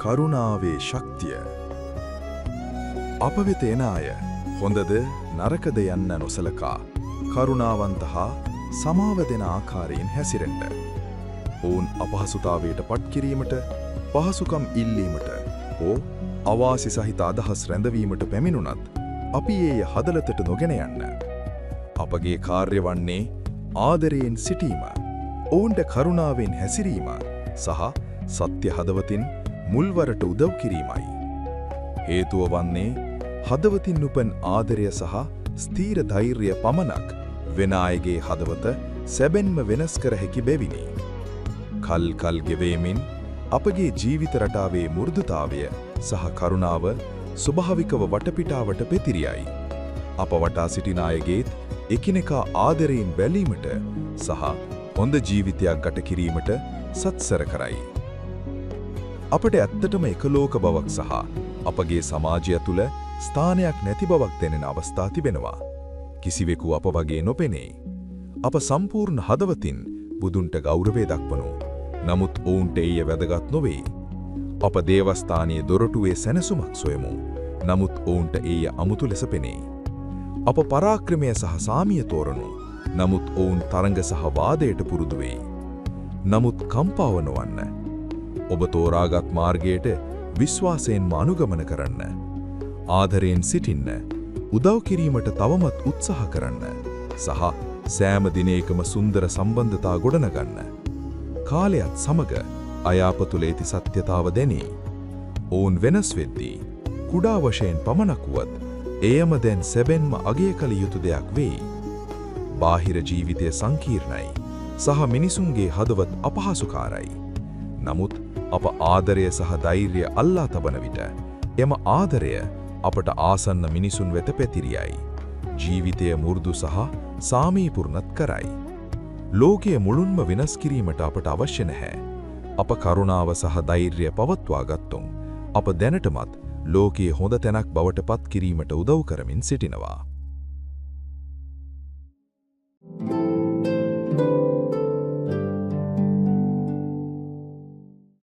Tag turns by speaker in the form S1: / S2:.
S1: කරුණාවේ ශක්තිය. අප වෙත එන අය හොඳද නරකද යන්න නොසලකා කරුණාවන්ත හා සමාව දෙන ආකාරයෙන් හැසිරෙන්න. ඔවුන් අපහසුතාවයට පත් කිරීමට, පහසුකම් ඉල්ලීමට හෝ අවාසි සහිත අදහස් රැඳවීමට පැමිණුණත් අපි ඒ හදලතට නොගෙන යන්න. අපගේ කාර්ය වන්නේ ආදරයෙන් සිටීම, ඔවුන්ට කරුණාවෙන් හැසිරීම සහ සත්‍ය හදවතින් මුල්වරට උදව් කිරීමයි. හේතුව වන්නේ හදවතින් උපන් ආදරය සහ ස්ථීර ධෛර්යය පමණක් වෙන අයගේ හදවත සැබෙන්ම වෙනස් කර හැකි බැවිනි. කල් ගෙවීමෙන් අපගේ ජීවිත රටාවේ මෘදුතාවය සහ කරුණාව ස්වභාවිකව වටපිටාවට පෙතිරියයි. අප වටා සිටින අයගේත් එකිනෙකා ආදරයෙන් බැලීමට සහ හොඳ ජීවිතයක් ගත කිරීමට සත්සර කරයි. අපට ඇත්තටම එකලෝක බවක් සහ අපගේ සමාජය තුළ ස්ථානයක් නැති බවක් දැනෙන අවස්ථා තිබෙනවා. කිසිවෙකු අප වගේ නොපෙනේ. අප සම්පූර්ණ හදවතින් බුදුන්ට ගෞරවය දක්වනු. නමුත් ඔවුන්ට එය වැදගත් නොවේ. අප දේවස්ථානයේ දොරටුවේ සැනසුමක් සොයමු. නමුත් ඔවුන්ට එය අමුතු ලෙස පෙනේ. අප පරාක්‍රමය සහ සාමිය තෝරනු. නමුත් ඔවුන් තරඟ සහ වාදයට පුරුදු වෙයි. නමුත් කම්පාව නොවන්න. ඔබ තෝරාගත් මාර්ගයට විශ්වාසයෙන්ම අනුගමන කරන්න. ආදරයෙන් සිටින්න. උදව් කිරීමට තවමත් උත්සාහ කරන්න. සහ සෑම දිනයකම සුන්දර සම්බන්ධතා ගොඩනගන්න. කාලයත් සමග අයාප තුළ ඇති සත්‍යතාව දැනේ. ඔවුන් වෙනස් වෙද්දී කුඩා වශයෙන් පමණක් වුවත් එයම දැන් සැබෙන්ම අගය කළ යුතු දෙයක් වෙයි. බාහිර ජීවිතය සංකීර්ණයි සහ මිනිසුන්ගේ හදවත් අපහසුකාරයි. නමුත් අප ආදරය සහ ධෛර්යය අල්ලා තබන විට එම ආදරය අපට ආසන්න මිනිසුන් වෙත පැතිරියයි. ජීවිතය මු르දු සහ සාමීපූර්ණත් කරයි. ලෝකය මුළුන්ම වෙනස් කිරීමට අපට අවශ්‍ය නැහැ. අප කරුණාව සහ ධෛර්යය පවත්වා ගත්තොත් අප දැනටමත් ලෝකයේ හොඳ තැනක් බවට පත් කිරීමට උදව් කරමින් සිටිනවා.